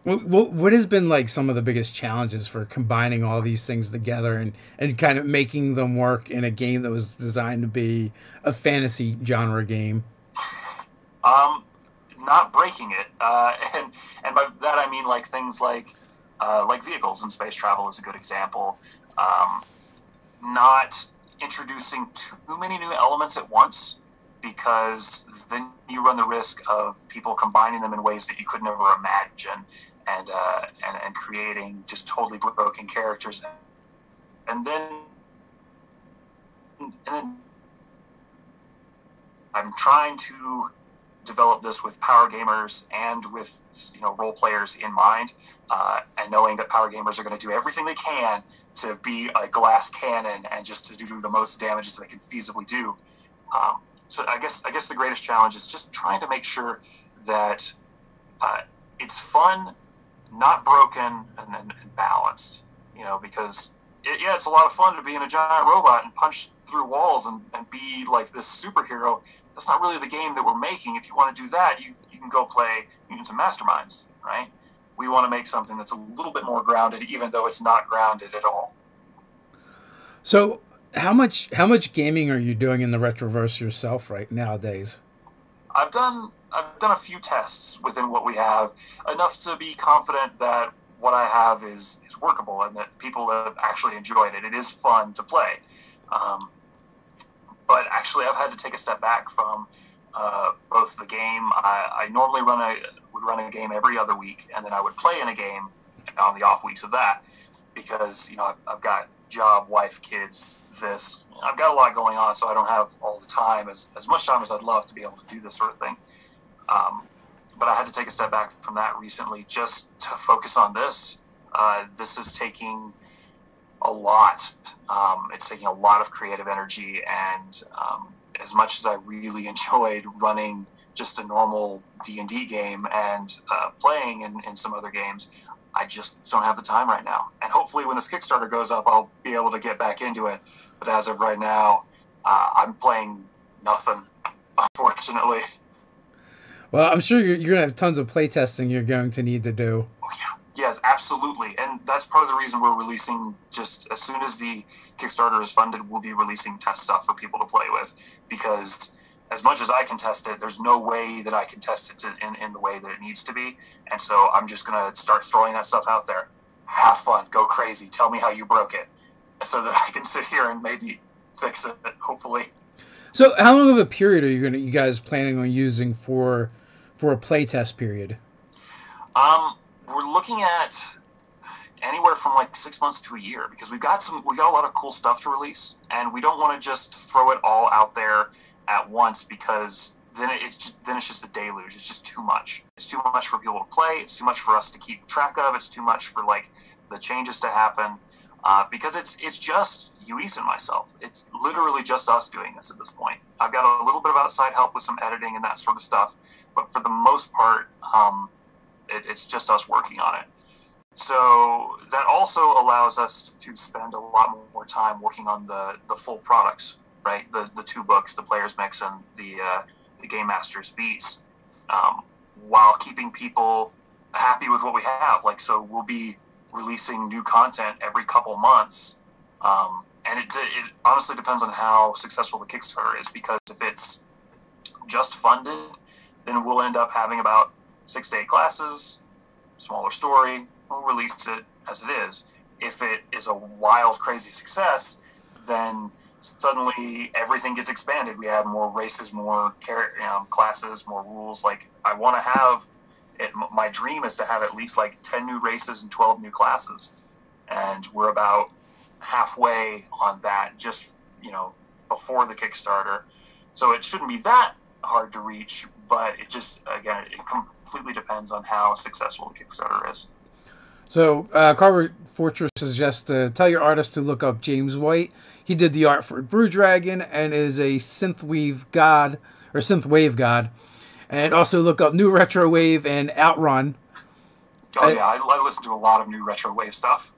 what has been like some of the biggest challenges for combining all these things together and kind of making them work in a game that was designed to be a fantasy genre game? Not breaking it, and by that I mean like things like vehicles and space travel is a good example. Not introducing too many new elements at once, because then you run the risk of people combining them in ways that you could never imagine, and creating just totally broken characters, and then I'm trying to develop this with power gamers and with role players in mind, and knowing that power gamers are going to do everything they can to be a glass cannon and just to do the most damage as they can feasibly do. So I guess the greatest challenge is just trying to make sure that it's fun, not broken, and balanced. Because it's a lot of fun to be in a giant robot and punch through walls and be like this superhero. That's not really the game that we're making. If you want to do that, you can go play Mutants and Masterminds, right? We want to make something that's a little bit more grounded, even though it's not grounded at all. So how much gaming are you doing in the Retroverse yourself right nowadays? I've done a few tests within what we have, enough to be confident that what I have is workable and that people have actually enjoyed it. It is fun to play. But actually, I've had to take a step back from both the game. I normally would run a game every other week, and then I would play in a game on the off weeks of that, because I've got job, wife, kids, this. I've got a lot going on, so I don't have all the time, as much time as I'd love to be able to do this sort of thing. But I had to take a step back from that recently just to focus on this. This is taking a lot. It's taking a lot of creative energy, and as much as I really enjoyed running just a normal D&D game and playing in some other games, I just don't have the time right now. And hopefully when this Kickstarter goes up, I'll be able to get back into it. But as of right now, I'm playing nothing, unfortunately. Well, I'm sure you're going to have tons of playtesting you're going to need to do. Oh, yeah. Yes, absolutely. And that's part of the reason we're releasing, just as soon as the Kickstarter is funded, we'll be releasing test stuff for people to play with. Because as much as I can test it, there's no way that I can test it in the way that it needs to be. And so I'm just going to start throwing that stuff out there. Have fun. Go crazy. Tell me how you broke it. So that I can sit here and maybe fix it, hopefully. So how long of a period are you guys planning on using for a playtest period? We're looking at anywhere from like 6 months to a year, because we got a lot of cool stuff to release, and we don't want to just throw it all out there at once, because then it's just a deluge. It's just too much. It's too much for people to play. It's too much for us to keep track of. It's too much for like the changes to happen, because it's just Luis and myself. It's literally just us doing this at this point. I've got a little bit of outside help with some editing and that sort of stuff, but for the most part, it's just us working on it. So that also allows us to spend a lot more time working on the full products, right? The 2 books, the Player's Mix and the Game Master's Beats, while keeping people happy with what we have. Like, so we'll be releasing new content every couple months, and it honestly depends on how successful the Kickstarter is, because if it's just funded, then we'll end up having about 6 to 8 classes, smaller story. We'll release it as it is. If it is a wild, crazy success, then suddenly everything gets expanded. We have more races, more classes, more rules. Like, I want to have it. My dream is to have at least like 10 new races and 12 new classes, and we're about halfway on that. Just before the Kickstarter, so it shouldn't be that hard to reach. But it just, again, it completely depends on how successful the Kickstarter is. So, Cardboard Fortress suggests to tell your artist to look up James White. He did the art for Brew Dragon and is a synthwave god, and also look up New Retro Wave and Outrun. Oh yeah, I listen to a lot of new retro wave stuff.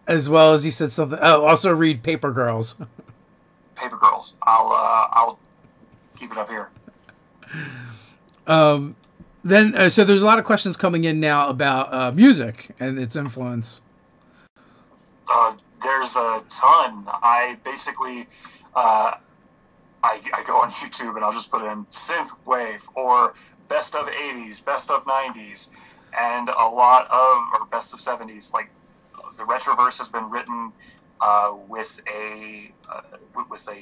As well as he said something. Oh, also read Paper Girls. Paper Girls. I'll keep it up here. Then, so there's a lot of questions coming in now about music and its influence. There's a ton. I basically, I go on YouTube and I'll just put in synth wave or best of 80s, best of 90s, and a lot of, or best of 70s. Like, the Retroverse has been written with a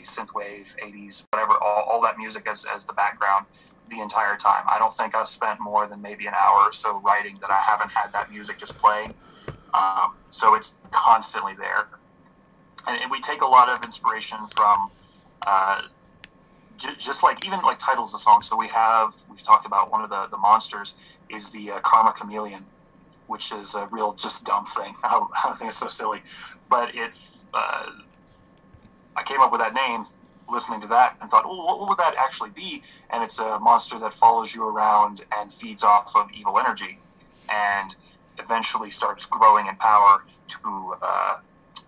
synthwave 80s, whatever, all that music as the background the entire time. I don't think I've spent more than maybe an hour or so writing that I haven't had that music just playing. So it's constantly there, and we take a lot of inspiration from just like even like titles of songs. So we've talked about one of the monsters is the Karma Chameleon, which is a real just dumb thing. I think it's so silly, but I came up with that name listening to that and thought, well, what would that actually be? And it's a monster that follows you around and feeds off of evil energy, and eventually starts growing in power to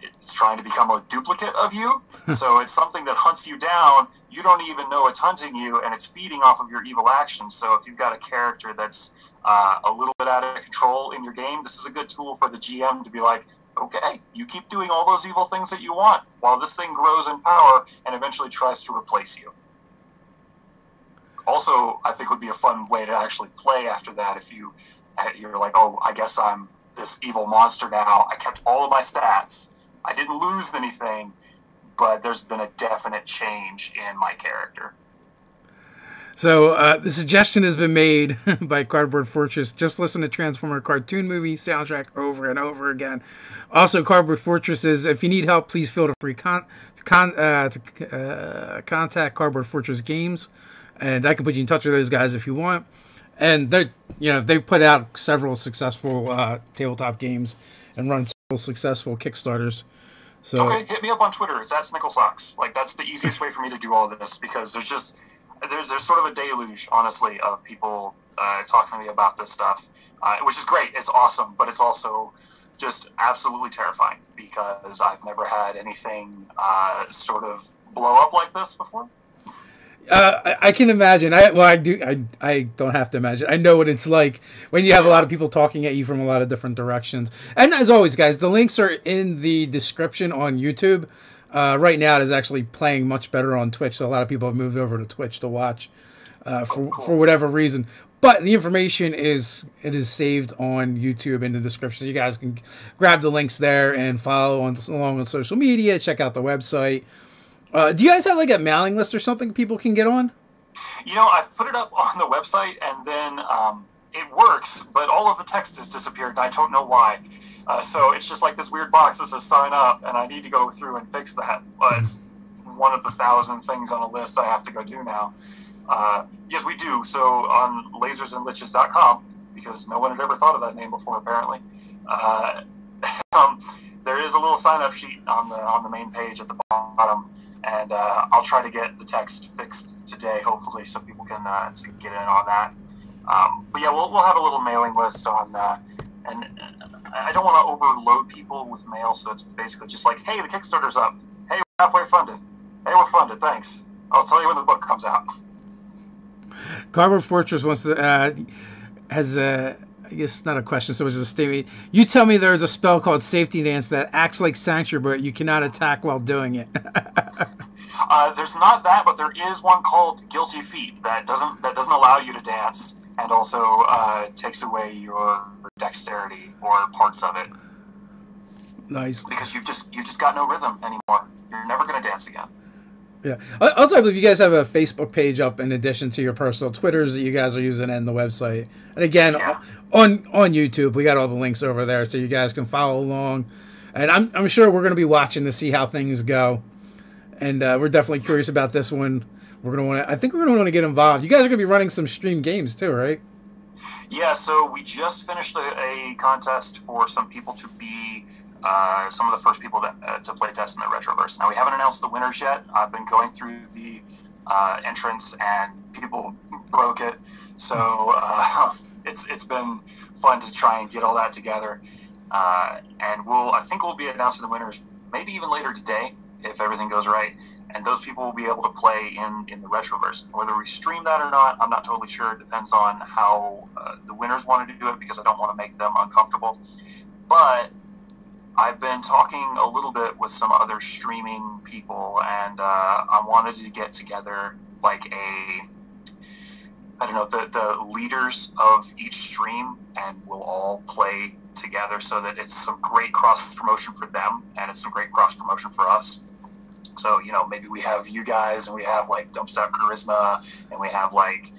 it's trying to become a duplicate of you. So it's something that hunts you down. You don't even know it's hunting you, and it's feeding off of your evil actions. So if you've got a character that's a little bit out of control in your game, this is a good tool for the GM to be like, okay, you keep doing all those evil things that you want while this thing grows in power and eventually tries to replace you. Also, I think would be a fun way to actually play after that if you're like, oh, I guess I'm this evil monster now. I kept all of my stats. I didn't lose anything, but there's been a definite change in my character. So the suggestion has been made by Cardboard Fortress. Just listen to Transformer cartoon movie soundtrack over and over again. Also, Cardboard Fortress says, if you need help, please feel free to contact Cardboard Fortress Games, and I can put you in touch with those guys if you want. And they've put out several successful tabletop games and run several successful Kickstarters. So okay, hit me up on Twitter. It's @Snicklesocks. Like, that's the easiest way for me to do all this, because there's sort of a deluge, honestly, of people talking to me about this stuff, which is great. It's awesome, but it's also just absolutely terrifying because I've never had anything sort of blow up like this before. I can imagine. I don't have to imagine. I know what it's like when you have a lot of people talking at you from a lot of different directions. And as always, guys, the links are in the description on YouTube. Right now, it is actually playing much better on Twitch, so a lot of people have moved over to Twitch to watch for whatever reason. But the information is saved on YouTube in the description, so you guys can grab the links there and follow along on social media. Check out the website. Do you guys have like a mailing list or something people can get on? I put it up on the website, and then it works, but all of the text has disappeared, and I don't know why. So it's just like this weird box that says sign up, and I need to go through and fix that. It's one of the 1,000 things on a list I have to go do now. Yes, we do. So on lasersandliches.com, because no one had ever thought of that name before, apparently, there is a little sign-up sheet on the main page at the bottom, and I'll try to get the text fixed today, hopefully, so people can get in on that. But yeah, we'll have a little mailing list on that, and I don't want to overload people with mail, so it's basically just like, hey, the Kickstarter's up. Hey, we're halfway funded. Hey, we're funded. Thanks. I'll tell you when the book comes out. Cardboard Fortress has a, I guess not a question, so it's a statement. You tell me there's a spell called Safety Dance that acts like Sanctuary, but you cannot attack while doing it. There's not that, but there is one called Guilty Feet that doesn't allow you to dance, and also takes away your dexterity or parts of it. Nice. Because you've just got no rhythm anymore. You're never going to dance again. Yeah. Also, I believe you guys have a Facebook page up in addition to your personal Twitters that you guys are using and the website. And again, Yeah. on YouTube, we got all the links over there so you guys can follow along. And I'm sure we're going to be watching to see how things go. And we're definitely curious about this one. We're going to want to. I think we're going to want to get involved. You guys are going to be running some stream games too, right? Yeah, so we just finished a contest for some people to be some of the first people to play test in the Retroverse. Now, we haven't announced the winners yet. I've been going through the entrance, and people broke it. So it's been fun to try and get all that together. And I think we'll be announcing the winners maybe even later today if everything goes right. And those people will be able to play in the Retroverse. Whether we stream that or not, I'm not totally sure. It depends on how the winners want to do it, because I don't want to make them uncomfortable. But I've been talking a little bit with some other streaming people, and I wanted to get together like the leaders of each stream, and we'll all play together so that it's some great cross-promotion for them, and it's some great cross-promotion for us. So, maybe we have you guys, and we have, like, Don't Stop Charisma, and we have, like,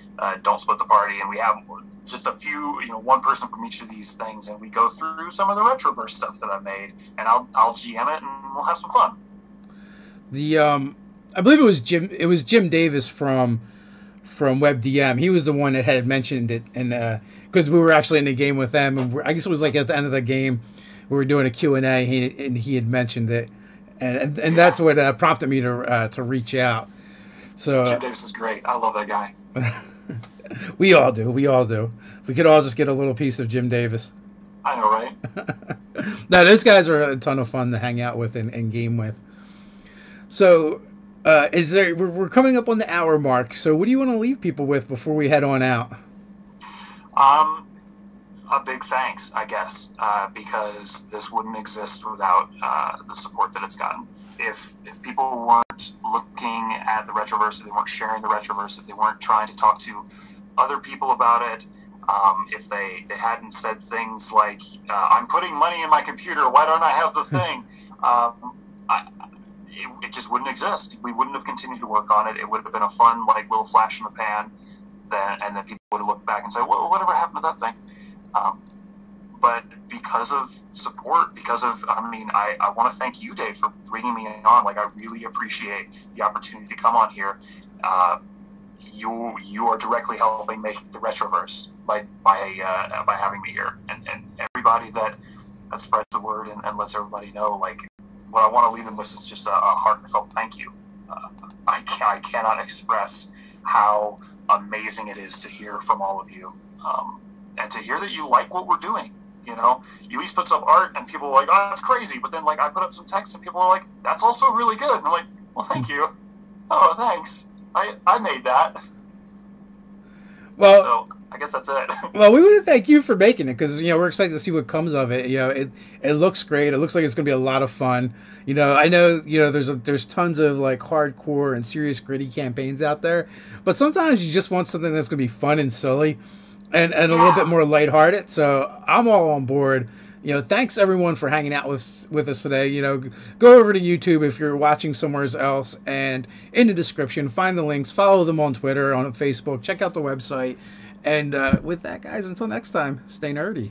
Don't Split the Party, and we have just a few, one person from each of these things, and we go through some of the Retroverse stuff that I've made, and I'll GM it, and we'll have some fun. I believe it was Jim Davis from WebDM. He was the one that had mentioned it, and because we were actually in the game with them, and I guess it was like at the end of the game, we were doing a Q&A, and he had mentioned it. And that's what prompted me to reach out. So Jim Davis is great. I love that guy. We all do. We could all just get a little piece of Jim Davis. I know, right? No, those guys are a ton of fun to hang out with and game with. So, we're coming up on the hour mark. So, what do you want to leave people with before we head on out? A big thanks, I guess, because this wouldn't exist without the support that it's gotten. If people weren't looking at the Retroverse, if they weren't sharing the Retroverse, if they weren't trying to talk to other people about it, if they hadn't said things like, I'm putting money in my computer, why don't I have the thing? It just wouldn't exist. We wouldn't have continued to work on it. It would have been a fun, like, little flash in the pan, and then people would have looked back and said, well, whatever happened to that thing? But because of support, I want to thank you, Dave, for bringing me on. Like, I really appreciate the opportunity to come on here. You are directly helping make the Retroverse by having me here, and everybody that spreads the word and lets everybody know. Like, what I want to leave them with is just a heartfelt thank you. I cannot express how amazing it is to hear from all of you. And to hear that you like what we're doing. Luis puts up art and people are like, oh, that's crazy. But then, like, I put up some text and people are like, that's also really good. And I'm like, well, thank you. Oh, thanks. I made that. Well, so I guess that's it. Well, we want to thank you for making it, because we're excited to see what comes of it. It looks great. It looks like it's going to be a lot of fun. I know there's tons of, like, hardcore and serious gritty campaigns out there, but sometimes you just want something that's going to be fun and silly. And a little bit more lighthearted, so I'm all on board. Thanks everyone for hanging out with us today. Go over to YouTube if you're watching somewhere else, and in the description, find the links. Follow them on Twitter, on Facebook. Check out the website. And with that, guys, until next time, stay nerdy.